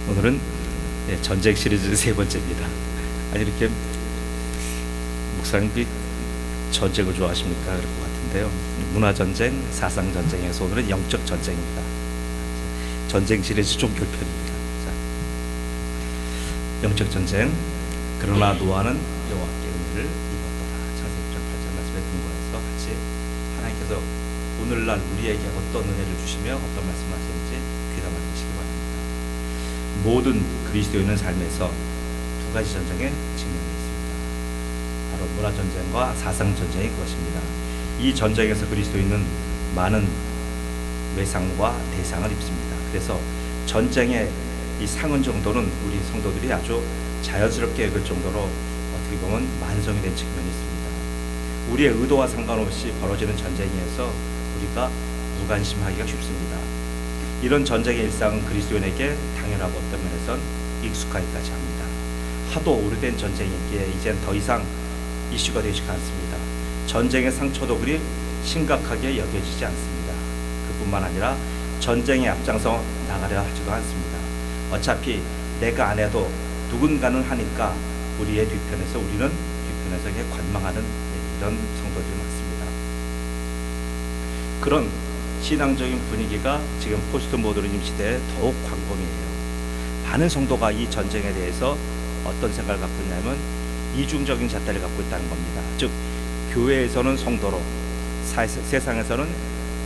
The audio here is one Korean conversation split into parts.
오늘은 전쟁 시리즈 세 번째입니다. 아니 이렇게 목사님이 전쟁을 좋아하십니까? 그럴 것 같은데요. 문화전쟁, 사상전쟁에서 오늘은 영적 전쟁입니다. 전쟁 시리즈 종결편입니다. 영적 전쟁. 그러나 노아는 여호와께 은혜를 입었더라. 창세기 6장 8절 말씀에 근거해서 같이 하나님께서 오늘날 우리에게 어떤 은혜를 주시며 어떤 말씀하시는지 귀담아 들으시기 바랍니다. 모든 그리스도인의 삶에서 두 가지 전쟁에 직면해 있습니다. 바로 문화전쟁과 사상전쟁이 그것입니다. 이 전쟁에서 그리스도인은 많은 외상과 대상을 입습니다. 그래서 전쟁의 이 상흔 정도는 우리 성도들이 아주 자연스럽게 여길 정도로 어떻게 보면 만성이 된 측면이 있습니다. 우리의 의도와 상관없이 벌어지는 전쟁에서 우리가 무관심하기가 쉽습니다. 이런 전쟁의 일상은 그리스도인에게 당연하고 어떤 면에선 익숙하기까지 합니다. 하도 오래된 전쟁이기에 이젠 더 이상 이슈가 되지 않습니다. 전쟁의 상처도 그리 심각하게 여겨지지 않습니다. 그뿐만 아니라 전쟁에 앞장서 나가려 하지도 않습니다. 어차피 내가 안 해도 누군가는 하니까 우리의 뒤편에서 우리는 뒤편에서 이렇게 관망하는 이런 성도들이 많습니다. 그런 신앙적인 분위기가 지금 포스트 모더니즘 시대에 더욱 광범위해요. 많은 성도가 이 전쟁에 대해서 어떤 생각을 갖고 있냐면 이중적인 잣대를 갖고 있다는 겁니다. 즉 교회에서는 성도로, 세상에서는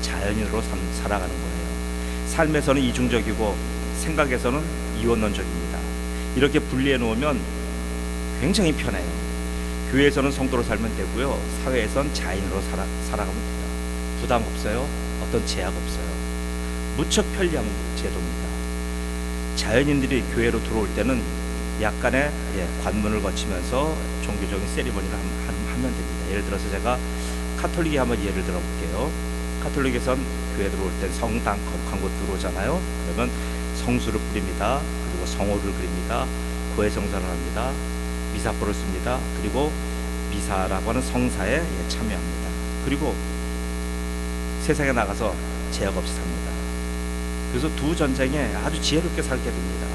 자연인으로 살아가는 거예요. 삶에서는 이중적이고 생각에서는 이원론적입니다. 이렇게 분리해 놓으면 굉장히 편해요. 교회에서는 성도로 살면 되고요, 사회에서는 자연인으로 살아가면 돼요. 부담 없어요. 어떤 제약 없어요. 무척 편리한 제도입니다. 자연인들이 교회로 들어올 때는 약간의 관문을 거치면서 종교적인 세리머니를 하면 됩니다. 예를 들어서 제가 카톨릭에 한번 예를 들어볼게요. 카톨릭에선 교회 들어올 때 성당 거룩한 곳 들어오잖아요. 그러면 성수를 뿌립니다. 그리고 성호를 그립니다. 고해성사를 합니다. 미사포를 씁니다. 그리고 미사라고 하는 성사에 참여합니다. 그리고 세상에 나가서 제약 없이 삽니다. 그래서 두 전쟁에 아주 지혜롭게 살게 됩니다.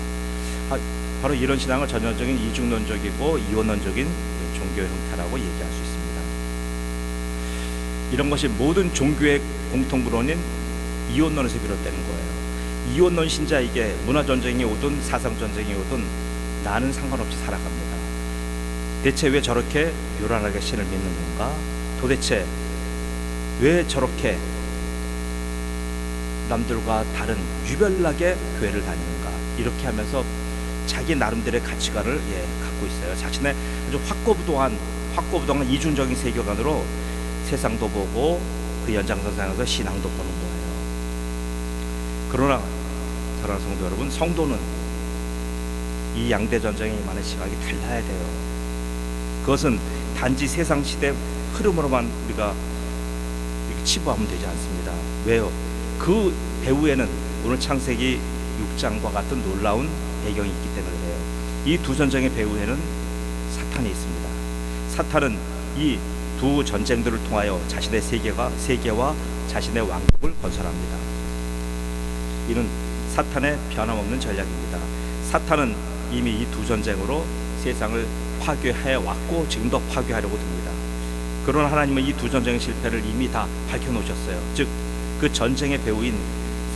바로 이런 신앙을 전형적인 이중론적이고 이원론적인 종교 형태라고 얘기할 수 있습니다. 이런 것이 모든 종교의 공통분원인 이원론에서 비롯되는 거예요. 이원론 신자에게 문화전쟁이 오든 사상전쟁이 오든 나는 상관없이 살아갑니다. 대체 왜 저렇게 요란하게 신을 믿는 건가? 도대체 왜 저렇게 남들과 다른 유별나게 교회를 다니는가? 이렇게 하면서 자기 나름대로의 가치관을 갖고 있어요. 자신의 아주 확고부동한 이중적인 세계관으로 세상도 보고 그 연장선상에서 신앙도 보는 거예요. 그러나 사랑하는 성도 여러분, 성도는 이 양대 전쟁에 임하는 시각이 달라야 돼요. 그것은 단지 세상 시대 흐름으로만 우리가 이렇게 치부하면 되지 않습니다. 왜요? 그 배후에는 오늘 창세기 6장과 같은 놀라운 배경이 있기 때문에 그래요. 이 두 전쟁의 배후에는 사탄이 있습니다. 사탄은 이 두 전쟁들을 통하여 자신의 세계와 자신의 왕국을 건설합니다. 이는 사탄의 변함없는 전략입니다. 사탄은 이미 이 두 전쟁으로 세상을 파괴해 왔고 지금도 파괴하려고 듭니다. 그러나 하나님은 이 두 전쟁의 실패를 이미 다 밝혀놓으셨어요. 즉 그 전쟁의 배후인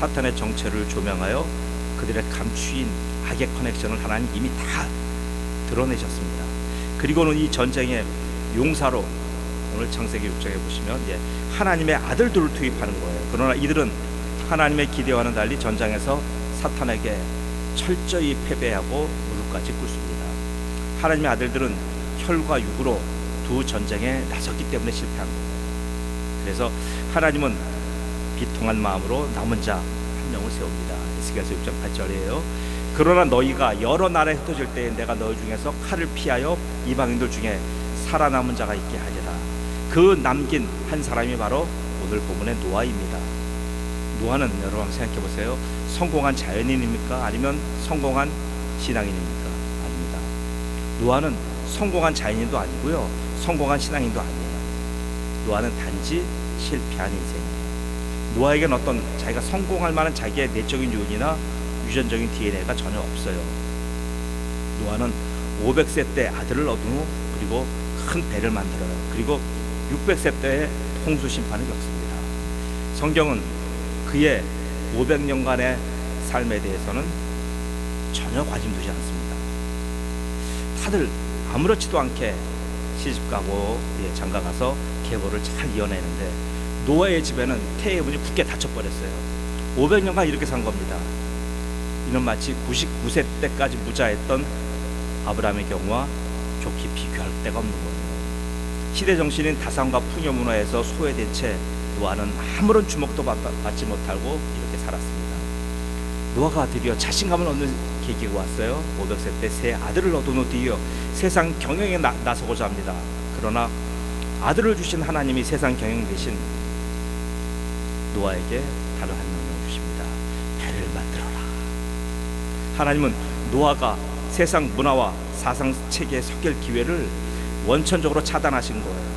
사탄의 정체를 조명하여 그들의 감추인 악의 커넥션을 하나님 이미 다 드러내셨습니다. 그리고는 이 전쟁의 용사로 오늘 창세기 6장에 보시면 하나님의 아들들을 투입하는 거예요. 그러나 이들은 하나님의 기대와는 달리 전장에서 사탄에게 철저히 패배하고 무릎까지 꿇습니다. 하나님의 아들들은 혈과 육으로 두 전쟁에 나섰기 때문에 실패한 거예요. 그래서 하나님은 비통한 마음으로 남은 자 한 명을 세웁니다. 에스겔서 6장 8절이에요. 그러나 너희가 여러 나라에 흩어질 때에 내가 너희 중에서 칼을 피하여 이방인들 중에 살아남은 자가 있게 하리라. 그 남긴 한 사람이 바로 오늘 본문의 노아입니다. 노아는 여러분 한번 생각해 보세요. 성공한 자연인입니까? 아니면 성공한 신앙인입니까? 아닙니다. 노아는 성공한 자연인도 아니고요, 성공한 신앙인도 아니에요. 노아는 단지 실패한 인생이에요. 노아에게는 어떤 자기가 성공할 만한 자기의 내적인 요인이나 유전적인 DNA가 전혀 없어요. 노아는 500세 때 아들을 얻은 후 그리고 큰 배를 만들어요. 그리고 600세 때에 홍수 심판을 겪습니다. 성경은 그의 500년간의 삶에 대해서는 전혀 관심 두지 않습니다. 다들 아무렇지도 않게 시집가고 장가가서 계보를 잘 이어내는데 노아의 집에는 태의 문이 굳게 닫혀버렸어요. 500년간 이렇게 산 겁니다. 이는 마치 99세 때까지 무자했던 아브라함의 경우와 좋게 비교할 데가 없는 거예요. 시대 정신인 다산과 풍요 문화에서 소외된 채 노아는 아무런 주목도 받지 못하고 이렇게 살았습니다. 노아가 드디어 자신감을 얻는 계기가 왔어요. 500세 때 새 아들을 얻은 후 드디어 세상 경영에 나서고자 합니다. 그러나 아들을 주신 하나님이 세상 경영 대신 노아에게 다른 한 명령을 주십니다. 배를 만들어라. 하나님은 노아가 세상 문화와 사상 체계에 섞일 기회를 원천적으로 차단하신 거예요.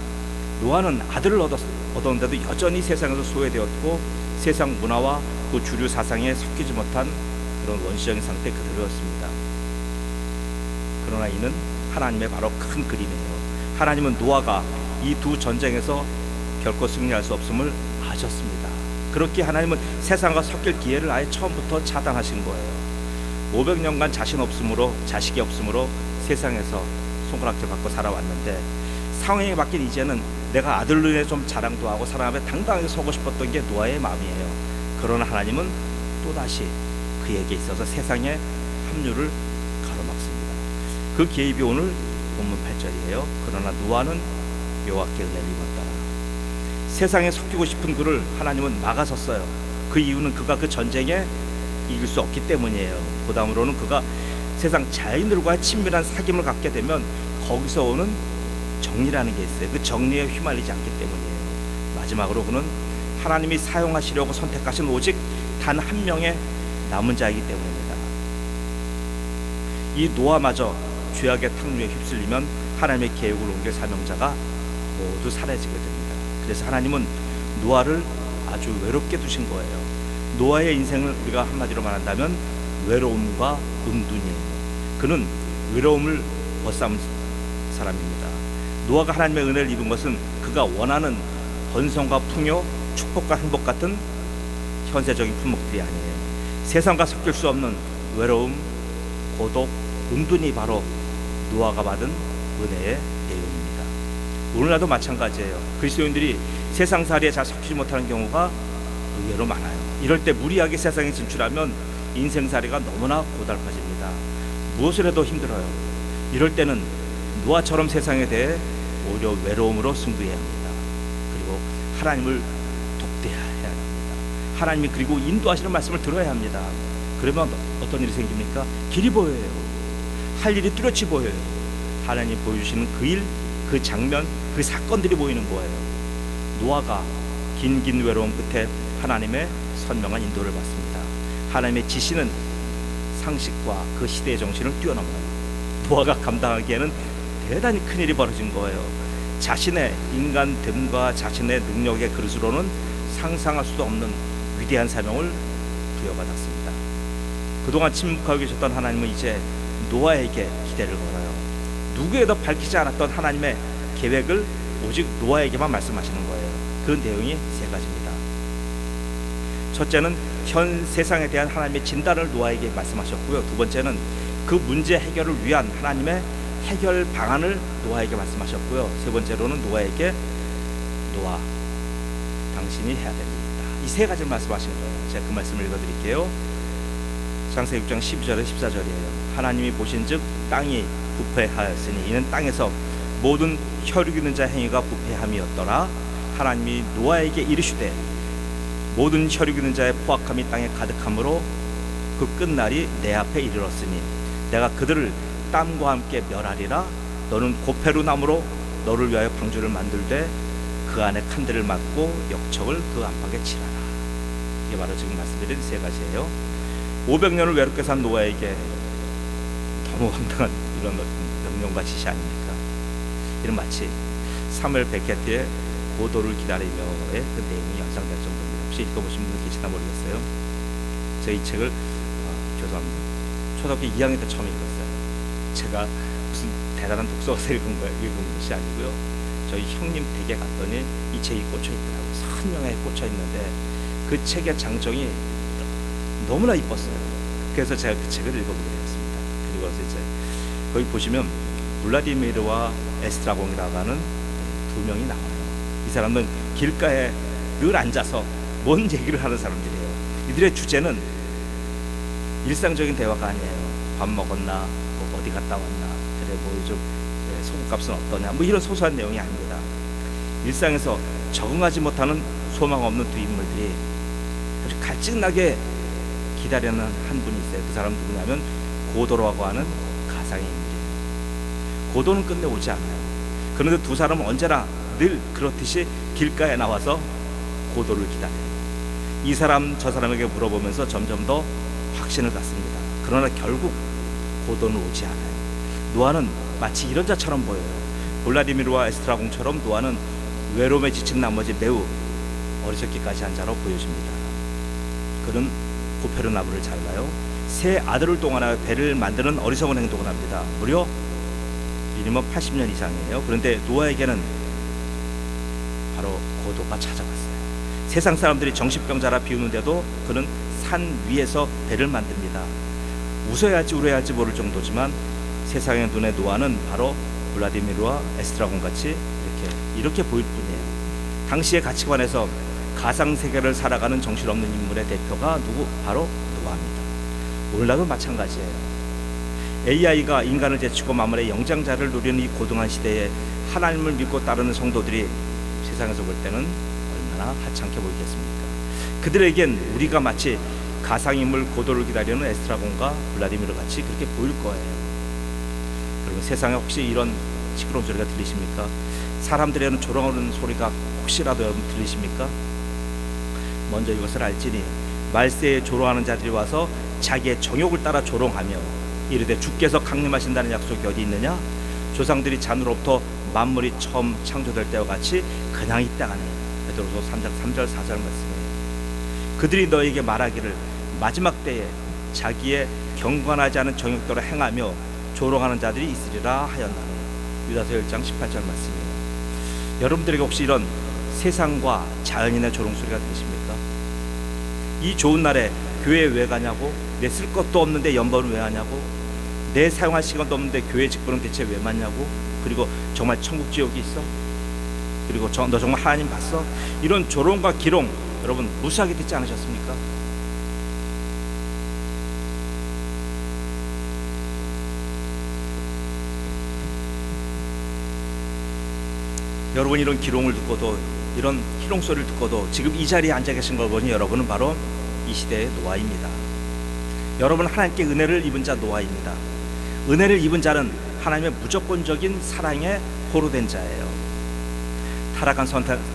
노아는 아들을 얻었는데도 여전히 세상에서 소외되었고 세상 문화와 그 주류 사상에 섞이지 못한 그런 원시적인 상태 그대로였습니다. 그러나 이는 하나님의 바로 큰 그림이에요. 하나님은 노아가 이 두 전쟁에서 결코 승리할 수 없음을 아셨습니다. 그렇게 하나님은 세상과 섞일 기회를 아예 처음부터 차단하신 거예요. 500년간 자식이 없으므로 세상에서 손가락질 받고 살아왔는데 상황이 바뀐 이제는 내가 아들로 인해 좀 자랑도 하고 사람 앞에 당당하게 서고 싶었던 게 노아의 마음이에요. 그러나 하나님은 또다시 그에게 있어서 세상의 합류를 가로막습니다. 그 개입이 오늘 본문 8절이에요. 그러나 노아는 여호와께 은혜를 입었더라. 세상에 섞이고 싶은 그를 하나님은 막아섰어요. 그 이유는 그가 그 전쟁에 이길 수 없기 때문이에요. 그 다음으로는 그가 세상 자연들과의 친밀한 사귐을 갖게 되면 거기서 오는 정리라는 게 있어요. 그 정리에 휘말리지 않기 때문이에요. 마지막으로 그는 하나님이 사용하시려고 선택하신 오직 단 한 명의 남은 자이기 때문입니다. 이 노아마저 죄악의 탕류에 휩쓸리면 하나님의 계획을 옮길 사명자가 모두 사라지게 됩니다. 그래서 하나님은 노아를 아주 외롭게 두신 거예요. 노아의 인생을 우리가 한마디로 말한다면 외로움과 은둔이에요. 그는 외로움을 벗삼은 사람입니다. 노아가 하나님의 은혜를 입은 것은 그가 원하는 번성과 풍요, 축복과 행복 같은 현세적인 품목들이 아니에요. 세상과 섞일 수 없는 외로움, 고독, 은둔이 바로 노아가 받은 은혜의 내용입니다. 오늘날도 마찬가지예요. 그리스도인들이 세상살이에 잘 섞이지 못하는 경우가 의외로 많아요. 이럴 때 무리하게 세상에 진출하면 인생살이가 너무나 고달파집니다. 무엇을 해도 힘들어요. 이럴 때는 노아처럼 세상에 대해 오히려 외로움으로 승부해야 합니다. 그리고 하나님을 돕대야 합니다. 하나님이 그리고 인도하시는 말씀을 들어야 합니다. 그러면 어떤 일이 생깁니까? 길이 보여요. 할 일이 뚜렷이 보여요. 하나님 보여주시는 그 일, 그 장면, 그 사건들이 보이는 거예요. 노아가 긴 외로움 끝에 하나님의 선명한 인도를 받습니다. 하나님의 지시는 상식과 그 시대의 정신을 뛰어넘어요. 노아가 감당하기에는 대단히 큰일이 벌어진 거예요. 자신의 인간됨과 자신의 능력의 그릇으로는 상상할 수도 없는 위대한 사명을 부여받았습니다. 그동안 침묵하고 계셨던 하나님은 이제 노아에게 기대를 걸어요. 누구에도 밝히지 않았던 하나님의 계획을 오직 노아에게만 말씀하시는 거예요. 그 내용이 세 가지입니다. 첫째는 현 세상에 대한 하나님의 진단을 노아에게 말씀하셨고요. 두 번째는 그 문제 해결을 위한 하나님의 해결 방안을 노아에게 말씀하셨고요. 세 번째로는 노아에게 노아, 당신이 해야 될 일이다. 이 세 가지를 말씀하신 거예요. 제가 그 말씀을 읽어드릴게요. 창세기 6장 12절에 14절이에요. 하나님이 보신즉 땅이 부패하였으니 이는 땅에서 모든 혈육 있는 자 행위가 부패함이었더라. 하나님이 노아에게 이르시되 모든 혈육 있는 자의 포악함이 땅에 가득함으로 그 끝날이 내 앞에 이르렀으니 내가 그들을 땀과 함께 멸하리라. 너는 고페루 나무로 너를 위하여 방주를 만들되 그 안에 칸들을 막고 역청을 그 안팎에 칠하라. 이게 바로 지금 말씀드린 세 가지예요. 500년을 외롭게 산 노아에게 너무 황당한 이런 명령과 지시 아닙니까? 이는 마치 사무엘 베케트의 고도를 기다리며의 그 내용이 연상될 정도입니다. 혹시 읽어보신 분 계시나 모르겠어요. 저희 책을 죄송합니다. 초등학교 2학년 때 처음 읽었어요. 제가 무슨 대단한 독서가서 읽은 것이 아니고요. 저희 형님 댁에 갔더니 이 책이 꽂혀 있더라고요. 선명하게 꽂혀 있는데 그 책의 장정이 너무나 이뻤어요. 그래서 제가 그 책을 읽어보게 되었습니다. 그리고 이제 거기 보시면 블라디미르와 에스트라공이라고 하는 두 명이 나와요. 이 사람은 길가에 늘 앉아서 뭔 얘기를 하는 사람들이에요. 이들의 주제는 일상적인 대화가 아니에요. 밥 먹었나, 뭐 어디 갔다 왔나, 그래 뭐 요즘 소금값은 어떠냐, 뭐 이런 소소한 내용이 아닙니다. 일상에서 적응하지 못하는 소망 없는 두 인물들이 아주 갈증나게 기다리는 한 분이 있어요. 그 사람 누구냐면 고도라고 하는 가상의 인물이에요. 고도는 끝내 오지 않아요. 그런데 두 사람은 언제나 늘 그렇듯이 길가에 나와서 고도를 기다려요. 이 사람 저 사람에게 물어보면서 점점 더 확신을 갖습니다. 그러나 결국 고도는 오지 않아요. 노아는 마치 이런 자처럼 보여요. 블라디미르와 에스트라공처럼 노아는 외로움에 지친 나머지 매우 어리석기까지 한 자로 보여집니다. 그는 고페르 나무를 잘라요. 세 아들을 동원하여 배를 만드는 어리석은 행동을 합니다. 무려 미니멈 80년 이상이에요. 그런데 노아에게는 바로 고도가 찾아왔어요. 세상 사람들이 정신병자라 비우는데도 그는 산 위에서 배를 만듭니다. 웃어야 할지 울어야 할지 모를 정도지만 세상의 눈에 노아는 바로 블라디미르와 에스트라곤 같이 이렇게 보일 뿐이에요. 당시의 가치관에서 가상세계를 살아가는 정신없는 인물의 대표가 누구? 바로 노아입니다. 오늘날도 마찬가지예요. AI가 인간을 제치고 만물의 영장자를 누리는 이 고등한 시대에 하나님을 믿고 따르는 성도들이 세상에서 볼 때는 얼마나 하찮게 보이겠습니까? 그들에겐 우리가 마치 가상인물 고도를 기다리는 에스트라곤과 블라디미르 같이 그렇게 보일 거예요. 그러면 세상에 혹시 이런 시끄러운 소리가 들리십니까? 사람들에는 조롱하는 소리가 혹시라도 여러분 들리십니까? 먼저 이것을 알지니 말세에 조롱하는 자들이 와서 자기의 정욕을 따라 조롱하며 이르되 주께서 강림하신다는 약속이 어디 있느냐? 조상들이 잔으로부터 만물이 처음 창조될 때와 같이 그냥 이 땅 안에. 베드로서 3장 3절 4절 말씀이에요. 그들이 너에게 말하기를 마지막 때에 자기의 경건하지 않은 정욕대로 행하며 조롱하는 자들이 있으리라 하였나니. 유다서 1장 18절 말씀이에요. 여러분들에게 혹시 이런 세상과 자연인의 조롱소리가 들리십니까? 이 좋은 날에 교회에 왜 가냐고? 내 쓸 것도 없는데 연번은 왜 하냐고? 내 사용할 시간도 없는데 교회 직분은 대체 왜 맞냐고? 그리고 정말 천국 지옥이 있어? 그리고 너 정말 하나님 봤어? 이런 조롱과 기롱 여러분 무수하게 듣지 않으셨습니까? 여러분 이런 기롱을 듣고도 이런 희롱 소리를 듣고도 지금 이 자리에 앉아 계신 걸 보니 여러분은 바로 이 시대의 노아입니다. 여러분 하나님께 은혜를 입은 자 노아입니다. 은혜를 입은 자는 하나님의 무조건적인 사랑에 포로된 자예요. 타락한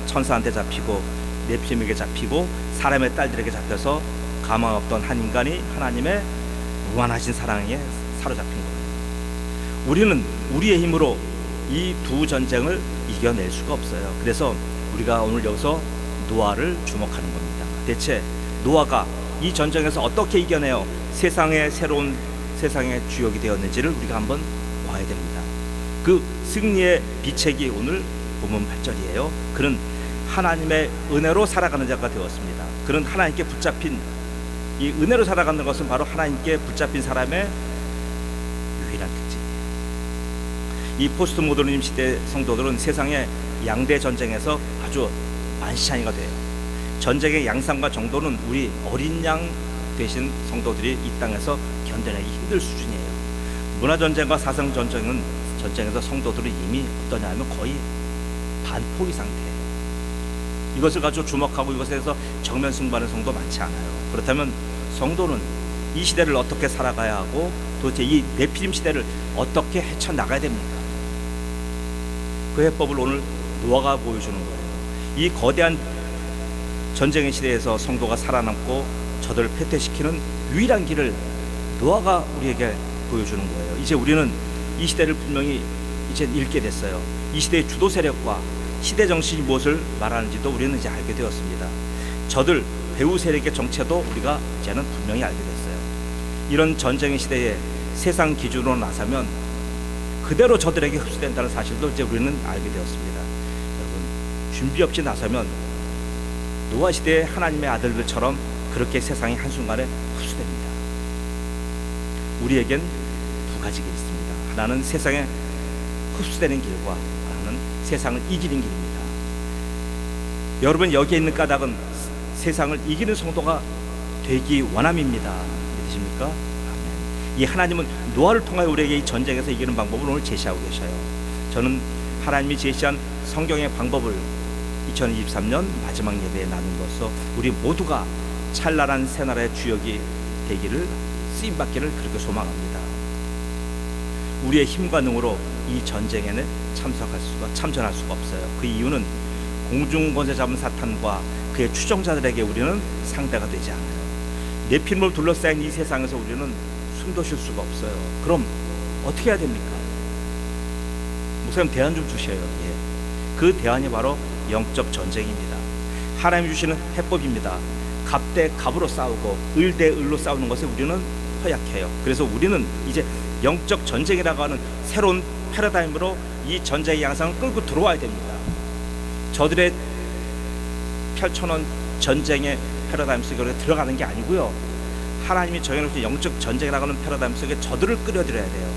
천사한테 잡히고 네피림에게 잡히고 사람의 딸들에게 잡혀서 가망 없던 한 인간이 하나님의 무한하신 사랑에 사로잡힌 거예요. 우리는 우리의 힘으로 이 두 전쟁을 이겨낼 수가 없어요. 그래서 우리가 오늘 여기서 노아를 주목하는 겁니다. 대체 노아가 이 전쟁에서 어떻게 이겨내어 세상의 새로운 세상의 주역이 되었는지를 우리가 한번 봐야 됩니다. 그 승리의 비책이 오늘 본문 8절이에요. 그는 하나님의 은혜로 살아가는 자가 되었습니다. 그는 하나님께 붙잡힌 이 은혜로 살아가는 것은 바로 하나님께 붙잡힌 사람의 유일한 특징이에요. 이 포스트 모더니즘 시대 성도들은 세상의 양대 전쟁에서 아주 만시창이가 돼요. 전쟁의 양상과 정도는 우리 어린 양 되신 성도들이 이 땅에서 견뎌내기 힘들 수준이에요. 문화전쟁과 사상전쟁은 전쟁에서 성도들은 이미 어떠냐 하면 거의 반포기 상태예요. 이것을 가지고 주목하고 이것에서 정면 승부하는 성도 많지 않아요. 그렇다면 성도는 이 시대를 어떻게 살아가야 하고 도대체 이 네피림 시대를 어떻게 헤쳐나가야 됩니까? 그 해법을 오늘 노아가 보여주는 거예요. 이 거대한 전쟁의 시대에서 성도가 살아남고 저들을 패퇴시키는 유일한 길을 노아가 우리에게 보여주는 거예요. 이제 우리는 이 시대를 분명히 이제 읽게 됐어요. 이 시대의 주도 세력과 시대 정신이 무엇을 말하는지도 우리는 이제 알게 되었습니다. 저들 배후 세력의 정체도 우리가 이제는 분명히 알게 됐어요. 이런 전쟁의 시대에 세상 기준으로 나서면 그대로 저들에게 흡수된다는 사실도 이제 우리는 알게 되었습니다. 여러분, 준비 없이 나서면 노아 시대의 하나님의 아들들처럼 그렇게 세상이 한순간에 흡수됩니다. 우리에겐 두 가지 길이 있습니다. 하나는 세상에 흡수되는 길과 하나는 세상을 이기는 길입니다. 여러분, 여기에 있는 까닭은 세상을 이기는 성도가 되기 원함입니다. 믿으십니까? 아멘. 이 하나님은 노아를 통하여 우리에게 이 전쟁에서 이기는 방법을 오늘 제시하고 계셔요. 저는 하나님이 제시한 성경의 방법을 2023년 마지막 예배에 나눔으로써 우리 모두가 찬란한 새나라의 주역이 되기를, 쓰임받기를 그렇게 소망합니다. 우리의 힘과 능으로 이 전쟁에는 참전할 수가 없어요. 그 이유는 공중권세 잡은 사탄과 그의 추종자들에게 우리는 상대가 되지 않아요. 네피림으로 둘러싸인 이 세상에서 우리는 숨도 쉴 수가 없어요. 그럼 어떻게 해야 됩니까? 목사님 대안 좀 주셔요. 예. 그 대안이 바로 영적 전쟁입니다. 하나님이 주시는 해법입니다. 갑 대 갑으로 싸우고 을 대 을로 싸우는 것에 우리는 허약해요. 그래서 우리는 이제 영적 전쟁이라고 하는 새로운 패러다임으로 이 전쟁의 양상을 끌고 들어와야 됩니다. 저들의 펼쳐놓은 전쟁의 패러다임 속에 들어가는 게 아니고요, 하나님이 정해놓으신 영적 전쟁이라고 하는 패러다임 속에 저들을 끌어들여야 돼요.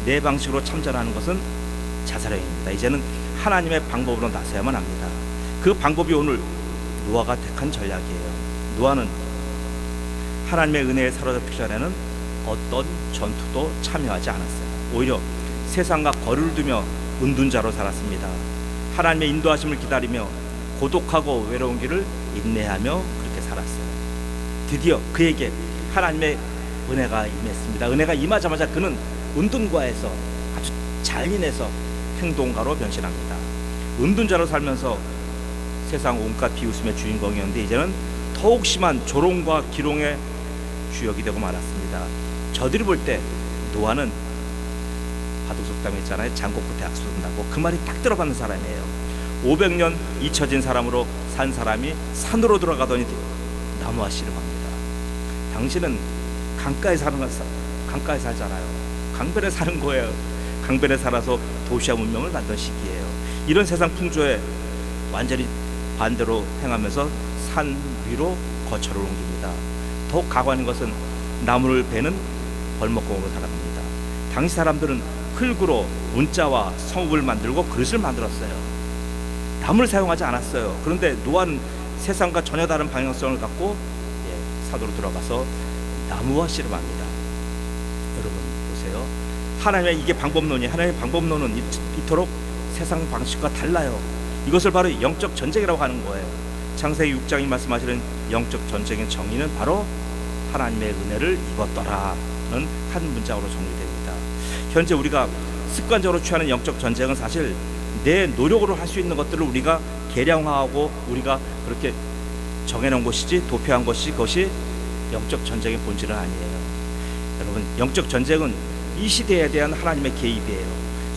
내 방식으로 참전하는 것은 자살행위입니다. 이제는 하나님의 방법으로 나서야만 합니다. 그 방법이 오늘 노아가 택한 전략이에요. 노아는 하나님의 은혜에 사로잡히기 전에는 어떤 전투도 참여하지 않았어요. 오히려 세상과 거리를 두며 은둔자로 살았습니다. 하나님의 인도하심을 기다리며 고독하고 외로운 길을 인내하며 그렇게 살았어요. 드디어 그에게 하나님의 은혜가 임했습니다. 은혜가 임하자마자 그는 은둔과에서 아주 잔인해서 행동가로 변신합니다. 은둔자로 살면서 세상 온갖 비웃음의 주인공이었는데 이제는 더욱 심한 조롱과 기롱의 주역이 되고 말았습니다. 저들이 볼 때 노아는 바둑속담에 있잖아요. 장고 끝에 악수른다고. 그 말이 딱 들어맞는 사람이에요. 500년 잊혀진 사람으로 산 사람이 산으로 들어가더니 나무와 씨를 합니다. 당신은 강가에 살잖아요. 강변에 사는 거예요. 강변에 살아서 도시화 문명을 만든 시기예요. 이런 세상 풍조에 완전히 반대로 행하면서 산 위로 거처를 옮깁니다. 더욱 가관인 것은 나무를 베는 벌목공으로 살아갑니다. 당시 사람들은 흙으로 문자와 성읍을 만들고 그릇을 만들었어요. 나무를 사용하지 않았어요. 그런데 노아는 세상과 전혀 다른 방향성을 갖고 사도로 들어가서 나무와 씨름합니다. 여러분 보세요. 하나님의 이게 방법론이, 하나님의 방법론은 이토록 세상 방식과 달라요. 이것을 바로 영적 전쟁이라고 하는 거예요. 창세기 6장이 말씀하시는 영적 전쟁의 정의는 바로 하나님의 은혜를 입었더라는 한 문장으로 정리됩니다. 현재 우리가 습관적으로 취하는 영적 전쟁은 사실 내 노력으로 할 수 있는 것들을 우리가 계량화하고 우리가 그렇게 정해놓은 것이지, 도표한 것이 그것이 영적 전쟁의 본질은 아니에요. 여러분, 영적 전쟁은 이 시대에 대한 하나님의 개입이에요.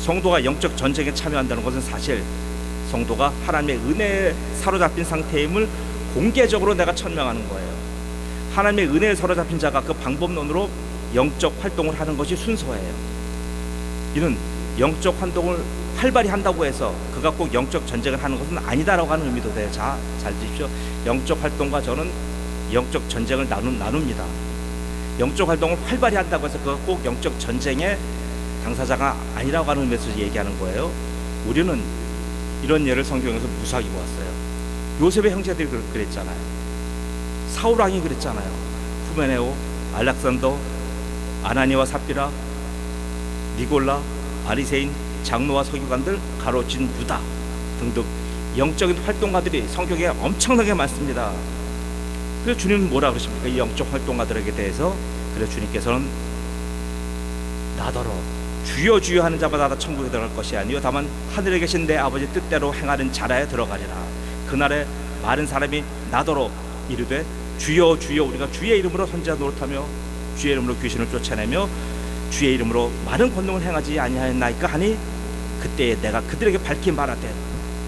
성도가 영적 전쟁에 참여한다는 것은 사실 성도가 하나님의 은혜에 사로잡힌 상태임을 공개적으로 내가 천명하는 거예요. 하나님의 은혜에 사로잡힌 자가 그 방법론으로 영적 활동을 하는 것이 순서예요. 이는 영적 활동을 활발히 한다고 해서 그가 꼭 영적 전쟁을 하는 것은 아니다라고 하는 의미도 돼요. 자, 잘 들으십시오. 영적 활동과 저는 영적 전쟁을 나눕니다. 영적 활동을 활발히 한다고 해서 그가 꼭 영적 전쟁의 당사자가 아니라고 하는 의미에서 얘기하는 거예요. 우리는 이런 예를 성경에서 무수하게 보았어요. 요셉의 형제들이 그랬잖아요. 사울 왕이 그랬잖아요. 후메네오, 알렉산더, 아나니와 삽비라, 니골라, 바리새인, 장로와 서기관들, 가로진 유다 등등 영적인 활동가들이 성경에 엄청나게 많습니다. 그래서 주님은 뭐라 그러십니까? 이 영적 활동가들에게 대해서 그래서 주님께서는 나더러 주여 주여 하는 자마다 다 천국에 들어갈 것이 아니요 다만 하늘에 계신 내 아버지 뜻대로 행하는 자라에 들어가리라. 그날에 많은 사람이 나더러 이르되 주여 주여 우리가 주의 이름으로 선지자 노릇하며 주의 이름으로 귀신을 쫓아내며 주의 이름으로 많은 권능을 행하지 아니하였나이까 하니 그때에 내가 그들에게 밝히 말하되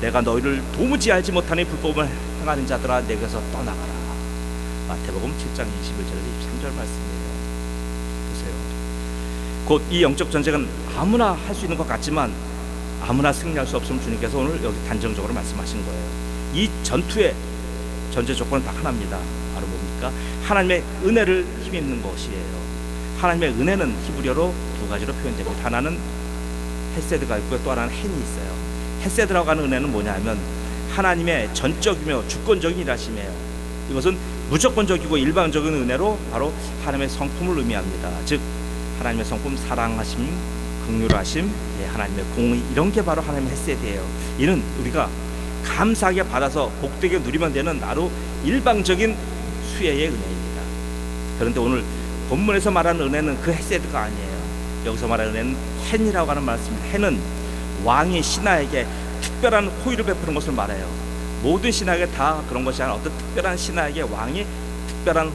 내가 너희를 도무지 알지 못하니 불법을 행하는 자들아 내게서 떠나가라. 마태복음 7장 21절에서 23절 말씀이에요. 곧 이 영적 전쟁은 아무나 할 수 있는 것 같지만 아무나 승리할 수 없음을 주님께서 오늘 여기 단정적으로 말씀하신 거예요. 이 전투의 전제 조건은 딱 하나입니다. 바로 뭡니까? 하나님의 은혜를 힘입는 것이에요. 하나님의 은혜는 히브리어로 두 가지로 표현됩니다. 하나는 헤세드가 있고요, 또 하나는 헨이 있어요. 헤세드라고 하는 은혜는 뭐냐 하면 하나님의 전적이며 주권적인 일하심이에요. 이것은 무조건적이고 일방적인 은혜로 바로 하나님의 성품을 의미합니다. 즉 하나님의 성품, 사랑하심, 긍휼하심, 하나님의 공의, 이런 게 바로 하나님의 헤세드예요. 이는 우리가 감사하게 받아서 복되게 누리면 되는 나로 일방적인 수혜의 은혜입니다. 그런데 오늘 본문에서 말하는 은혜는 그 헤세드가 아니에요. 여기서 말하는 은혜는 헨이라고 하는 말씀입니다. 헨은 왕이 신하에게 특별한 호의를 베푸는 것을 말해요. 모든 신하에게 다 그런 것이 아니라 어떤 특별한 신하에게 왕이 특별한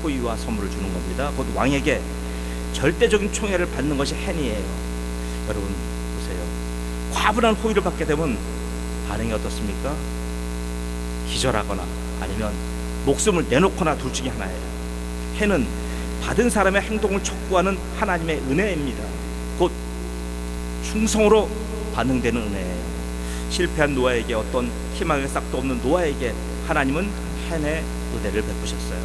호의와 선물을 주는 겁니다. 곧 왕에게 절대적인 총애를 받는 것이 헨이에요. 여러분 보세요. 과분한 호의를 받게 되면 반응이 어떻습니까? 기절하거나 아니면 목숨을 내놓거나 둘 중에 하나예요. 헨은 받은 사람의 행동을 촉구하는 하나님의 은혜입니다. 곧 충성으로 반응되는 은혜예요. 실패한 노아에게, 어떤 희망의 싹도 없는 노아에게 하나님은 헨의 은혜를 베푸셨어요.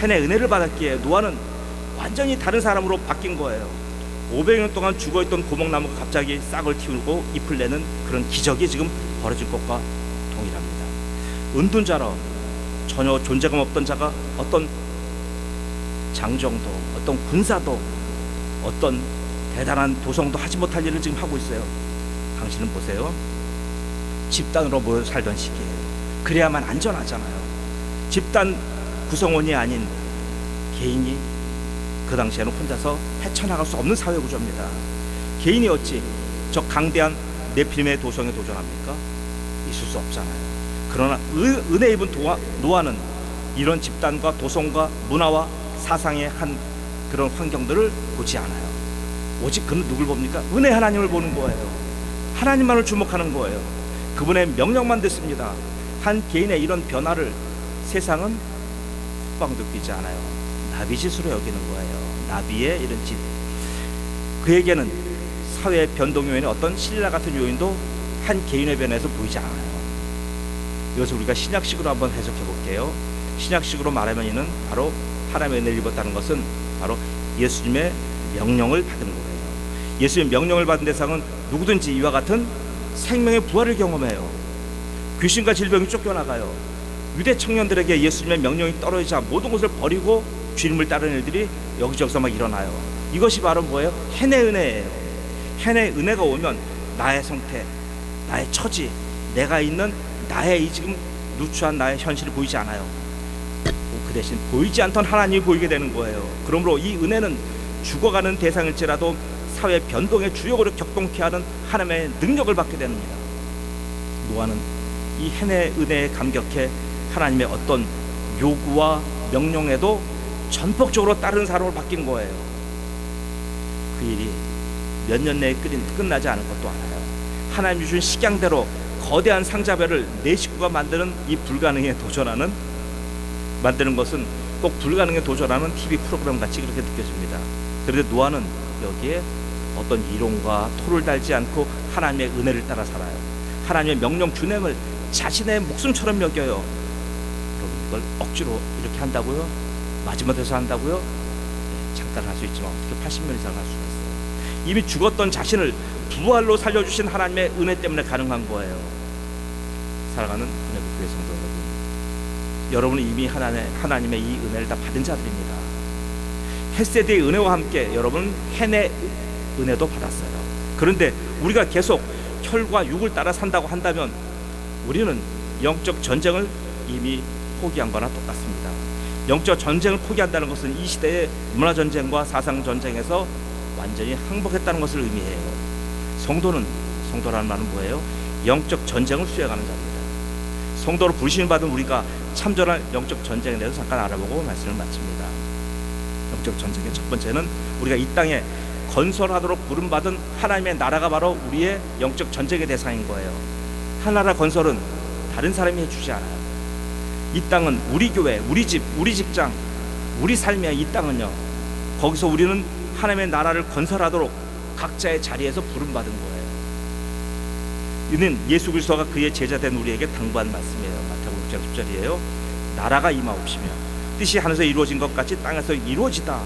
헨의 은혜를 받았기에 노아는 완전히 다른 사람으로 바뀐 거예요. 500년 동안 죽어있던 고목나무가 갑자기 싹을 틔우고 잎을 내는 그런 기적이 지금 벌어진 것과 동일합니다. 은둔자로 전혀 존재감 없던 자가 어떤 장정도, 어떤 군사도, 어떤 대단한 도성도 하지 못할 일을 지금 하고 있어요. 당신은 보세요. 집단으로 모여 살던 시기예요. 그래야만 안전하잖아요. 집단 구성원이 아닌 개인이 그 당시에는 혼자서 헤쳐나갈 수 없는 사회 구조입니다. 개인이 어찌 저 강대한 네피림의 도성에 도전합니까? 있을 수 없잖아요. 그러나 은혜 입은 노아는 이런 집단과 도성과 문화와 사상의 한 그런 환경들을 보지 않아요. 오직 그는 누굴 봅니까? 은혜 하나님을 보는 거예요. 하나님만을 주목하는 거예요. 그분의 명령만 듣습니다. 한 개인의 이런 변화를 세상은 콧방도 끼지 않아요. 나비짓으로 여기는 거예요. 나비의 이런 짓. 그에게는 사회의 변동 요인의 어떤 신라 같은 요인도 한 개인의 변화에서 보이지 않아요. 이것을 우리가 신약식으로 한번 해석해 볼게요. 신약식으로 말하면 이는 바로 하나님의 은혜를 입었다는 것은 바로 예수님의 명령을 받은 거예요. 예수님의 명령을 받은 대상은 누구든지 이와 같은 생명의 부활을 경험해요. 귀신과 질병이 쫓겨나가요. 유대 청년들에게 예수님의 명령이 떨어지자 모든 것을 버리고 주님을 따르는 일들이 여기저기서 막 일어나요. 이것이 바로 뭐예요? 헨의 은혜예요. 헨의 은혜가 오면 나의 상태, 나의 처지, 내가 있는 나의 이 지금 누추한 나의 현실이 보이지 않아요. 그 대신 보이지 않던 하나님이 보이게 되는 거예요. 그러므로 이 은혜는 죽어가는 대상일지라도 사회 변동의 주역으로 격동케 하는 하나님의 능력을 받게 됩니다. 노아는 이 헨의 은혜에 감격해 하나님의 어떤 요구와 명령에도 전폭적으로 따르는 사람으로 바뀐 거예요. 그 일이 몇 년 내에 끝나지 않을 것도 알아요. 하나님 주신 식양대로 거대한 상자별을 네 식구가 만드는 이 불가능에 도전하는, 만드는 것은 꼭 불가능에 도전하는 TV 프로그램 같이 그렇게 느껴집니다. 그런데 노아는 여기에 어떤 이론과 토를 달지 않고 하나님의 은혜를 따라 살아요. 하나님의 명령 준행을 자신의 목숨처럼 여겨요. 여러분, 이걸 억지로 이렇게 한다고요? 마지못해서 한다고요? 잠깐 할 수 있지만 어떻게 80년 이상 할 수가 있어요? 이미 죽었던 자신을 부활로 살려주신 하나님의 은혜 때문에 가능한 거예요. 사랑하는 은혜교회 성도 여러분, 여러분은 이미 하나님의 이 은혜를 다 받은 자들입니다. 헤세드의 은혜와 함께 여러분 헨의 은혜도 받았어요. 그런데 우리가 계속 혈과 육을 따라 산다고 한다면 우리는 영적 전쟁을 이미 포기한 거나 똑같습니다. 영적 전쟁을 포기한다는 것은 이 시대의 문화 전쟁과 사상 전쟁에서 완전히 항복했다는 것을 의미해요. 성도라는 말은 뭐예요? 영적 전쟁을 수행하는 자입니다. 성도로 부르심을 받은 우리가 참전할 영적 전쟁에 대해서 잠깐 알아보고 말씀을 마칩니다. 영적 전쟁의 첫 번째는 우리가 이 땅에 건설하도록 부름받은 하나님의 나라가 바로 우리의 영적 전쟁의 대상인 거예요. 하나라 건설은 다른 사람이 해주지 않아요. 이 땅은 우리 교회, 우리 집, 우리 직장, 우리 삶이야. 이 땅은요. 거기서 우리는 하나님의 나라를 건설하도록 각자의 자리에서 부름받은 거예요. 이는 예수 그리스도가 그의 제자된 우리에게 당부한 말씀이에요. 마태복음 6장 10절이에요. 나라가 임하옵시며 뜻이 하늘에서 이루어진 것 같이 땅에서 이루어지다.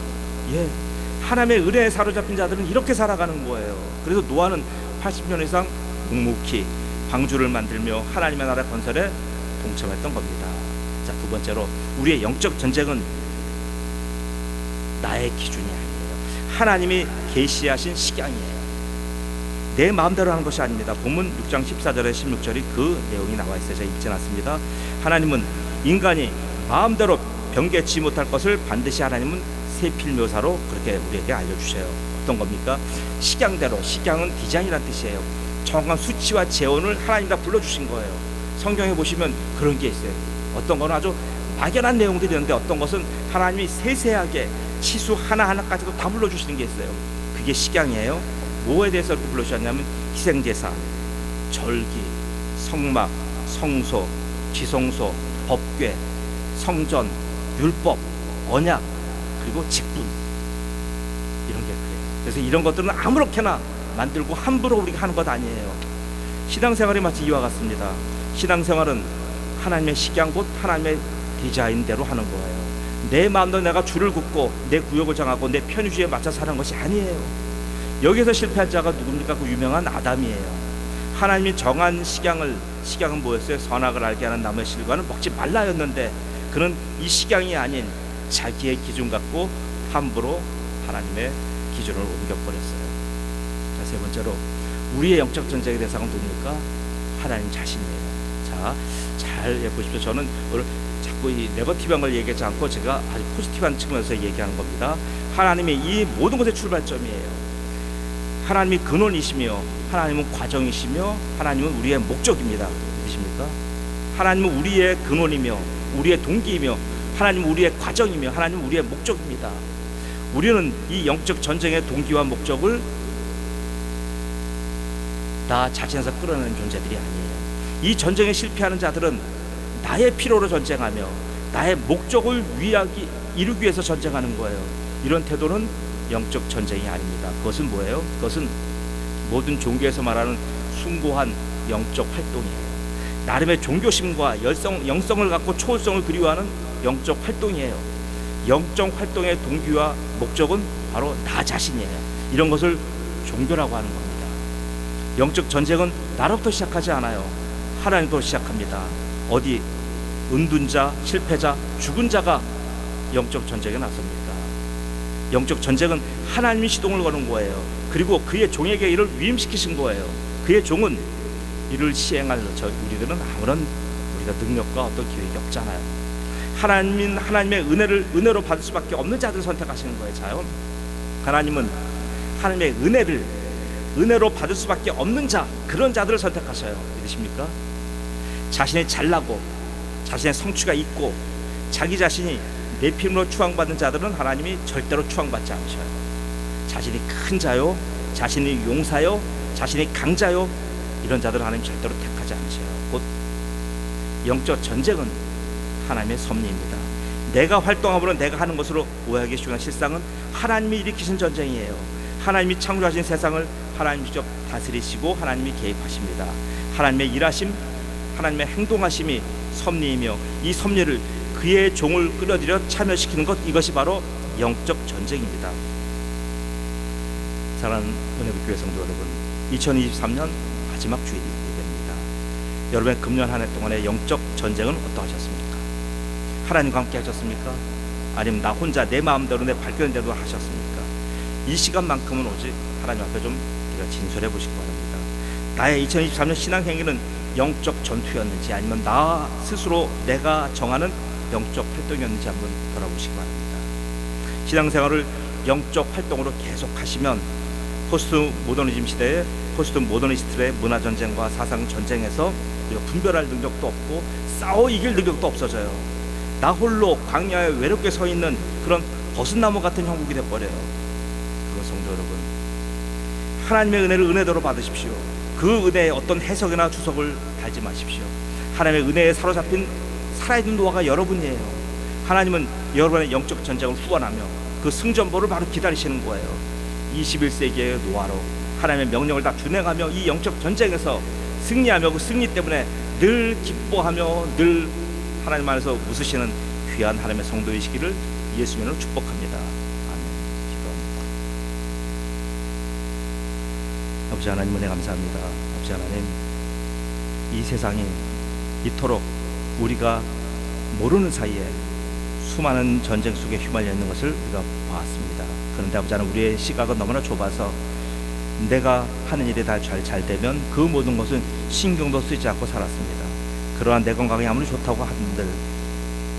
하나님의 은혜에 사로잡힌 자들은 이렇게 살아가는 거예요. 그래서 노아는 80년 이상 묵묵히 방주를 만들며 하나님의 나라 건설에 동참했던 겁니다. 자, 두 번째로 우리의 영적 전쟁은 나의 기준이 아니에요. 하나님이 계시하신 식양이에요. 내 마음대로 하는 것이 아닙니다. 본문 6장 14절에 16절이 그 내용이 나와 있어요. 제가 읽지 않았습니다. 하나님은 인간이 마음대로 변개치 못할 것을 반드시 하나님은 세필묘사로 그렇게 우리에게 알려주세요. 어떤 겁니까? 식양대로, 식양은 디자인이라는 뜻이에요. 정확한 수치와 재원을 하나님 다 불러주신 거예요. 성경에 보시면 그런 게 있어요. 어떤 거는 아주 막연한 내용들이 있는데 어떤 것은 하나님이 세세하게 치수 하나하나까지도 다 불러주시는 게 있어요. 그게 식양이에요. 뭐에 대해서 이렇게 불러주셨냐면 희생제사, 절기, 성막, 성소, 지성소, 법궤, 성전, 율법, 언약, 그리고 직분, 이런 게 그래요. 그래서 이런 것들은 아무렇게나 만들고 함부로 우리가 하는 것 아니에요. 신앙생활이 마치 이와 같습니다. 신앙생활은 하나님의 식양 곧 하나님의 디자인대로 하는 거예요. 내 마음대로 내가 줄을 긋고 내 구역을 정하고 내 편의주의에 맞춰 사는 것이 아니에요. 여기서 실패한 자가 누굽니까? 그 유명한 아담이에요. 하나님이 정한 식양은 뭐였어요? 선악을 알게 하는 나무의 실과는 먹지 말라였는데 그는 이 식양이 아닌 자기의 기준 갖고 함부로 하나님의 기준을 옮겨버렸어요. 자, 세 번째로 우리의 영적 전쟁의 대상은 누굽니까? 하나님 자신이에요. 자, 잘 보십시오. 저는 오늘 자꾸 이 네거티브한 걸 얘기하지 않고 제가 아주 포지티브한 측면에서 얘기하는 겁니다. 하나님이 이 모든 것의 출발점이에요. 하나님이 근원이시며 하나님은 과정이시며 하나님은 우리의 목적입니다. 믿으십니까? 하나님은 우리의 근원이며 우리의 동기이며 하나님은 우리의 과정이며 하나님은 우리의 목적입니다. 우리는 이 영적 전쟁의 동기와 목적을 나 자신에서 끌어내는 존재들이 아니에요. 이 전쟁에 실패하는 자들은 나의 필요로 전쟁하며 나의 목적을 이루기 위해서 전쟁하는 거예요. 이런 태도는 영적 전쟁이 아닙니다. 그것은 뭐예요? 그것은 모든 종교에서 말하는 숭고한 영적 활동이에요. 나름의 종교심과 영성을 갖고 초월성을 그리워하는 영적 활동이에요. 영적 활동의 동기와 목적은 바로 나 자신이에요. 이런 것을 종교라고 하는 겁니다. 영적 전쟁은 나로부터 시작하지 않아요. 하나님부터 시작합니다. 어디? 은둔 자, 실패자, 죽은 자가 영적 전쟁에 나섭니다. 영적 전쟁은 하나님이 시동을 거는 거예요. 그리고 그의 종에게 이를 위임시키신 거예요. 그의 종은 이를 시행할 우리들은 아무런 우리가 능력과 어떤 기획이 없잖아요. 하나님은 하나님의 은혜로 받을 수밖에 없는 자들을 선택하시는 거예요. 자요. 하나님은 하나님의 은혜로 받을 수밖에 없는 자, 그런 자들을 선택하셔요. 믿으십니까? 자신이 잘나고 자신의 성취가 있고 자기 자신이 내힘으로 추앙받는 자들은 하나님이 절대로 추앙받지 않으셔요. 자신이 큰 자요, 자신이 용사요, 자신이 강자요, 이런 자들은 하나님 절대로 택하지 않으셔요. 곧 영적 전쟁은 하나님의 섭리입니다. 내가 활동함으로 내가 하는 것으로 오해하기 쉬운 실상은 하나님이 일으키신 전쟁이에요. 하나님이 창조하신 세상을 하나님이 직접 다스리시고 하나님이 개입하십니다. 하나님의 일하심, 하나님의 행동하심이 섭리이며 이 섭리를 그의 종을 끌어들여 참여시키는 것, 이것이 바로 영적 전쟁입니다. 사랑하는 은혜부 교회 성도 여러분, 2023년 마지막 주일이 됩니다. 여러분의 금년 한 해 동안의 영적 전쟁은 어떠하셨습니까? 하나님과 함께 하셨습니까? 아니면 나 혼자 내 마음대로 내 발견 대로 하셨습니까? 이 시간만큼은 오직 하나님 앞에 좀 우리가 진솔해 보시기 바랍니다. 나의 2023년 신앙 행위는 영적 전투였는지 아니면 나 스스로 내가 정하는 영적 활동이었는지 한번 돌아보시기 바랍니다. 신앙생활을 영적 활동으로 계속하시면 포스트 모더니즘 시대에 포스트 모더니스트의 문화 전쟁과 사상 전쟁에서 우리가 분별할 능력도 없고 싸워 이길 능력도 없어져요. 나 홀로 광야에 외롭게 서 있는 그런 버섯나무 같은 형국이 돼버려요. 그런 성도 여러분, 하나님의 은혜를 은혜대로 받으십시오. 그 은혜에 어떤 해석이나 주석을 달지 마십시오. 하나님의 은혜에 사로잡힌 살아있는 노아가 여러분이에요. 하나님은 여러분의 영적 전쟁을 후원하며 그 승전보를 바로 기다리시는 거예요. 21세기의 노아로 하나님의 명령을 다 준행하며 이 영적 전쟁에서 승리하며 그 승리 때문에 늘 기뻐하며 늘 하나님 안에서 웃으시는 귀한 하나님의 성도이시기를 예수님으로 축복합니다. 아멘. 기도합니다. 아버지 하나님, 은혜 감사합니다. 아버지 하나님, 이 세상이 이토록 우리가 모르는 사이에 수많은 전쟁 속에 휘말려 있는 것을 우리가 보았습니다. 그런데 아버지 하나님, 우리의 시각은 너무나 좁아서 내가 하는 일이 다 잘 되면 그 모든 것은 신경도 쓰지 않고 살았습니다. 그러한 내 건강이 아무리 좋다고 한들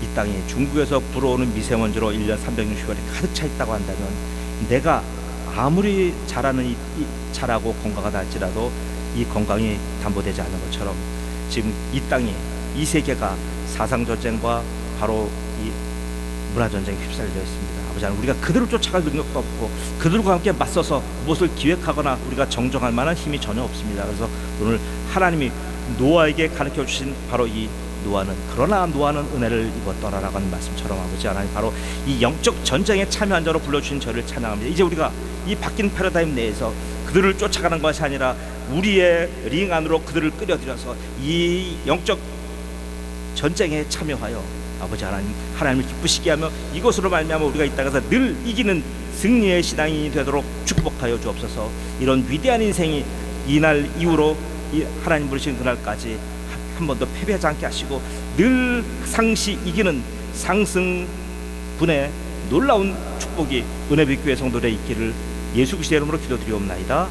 이 땅이 중국에서 불어오는 미세먼지로 1년 360일이 가득 차 있다고 한다면 내가 아무리 잘하고 건강하다 할지라도 이 건강이 담보되지 않는 것처럼 지금 이 땅이, 이 세계가 사상전쟁과 바로 이 문화전쟁에 휩싸여 있습니다. 아버지 하나님, 우리가 그들을 쫓아갈 능력도 없고 그들과 함께 맞서서 무엇을 기획하거나 우리가 정정할 만한 힘이 전혀 없습니다. 그래서 오늘 하나님이 노아에게 가르쳐 주신 바로 이 노아는, 그러나 노아는 은혜를 입었더라라고 하는 말씀처럼 아버지 하나님, 바로 이 영적 전쟁에 참여한 자로 불러주신 저를 찬양합니다. 이제 우리가 이 바뀐 패러다임 내에서 그들을 쫓아가는 것이 아니라 우리의 링 안으로 그들을 끌어들여서 이 영적 전쟁에 참여하여 아버지 하나님, 하나님을 기쁘시게 하며 이것으로 말미암아 우리가 이 땅에서 늘 이기는 승리의 신앙이 되도록 축복하여 주옵소서. 이런 위대한 인생이 이날 이후로 이 하나님 부르신 그날까지 한 번도 패배하지 않게 하시고 늘 상시 이기는 상승군의 놀라운 축복이 은혜빛 교회 성도들의 있기를 예수 그리스도의 이름으로 기도드리옵나이다.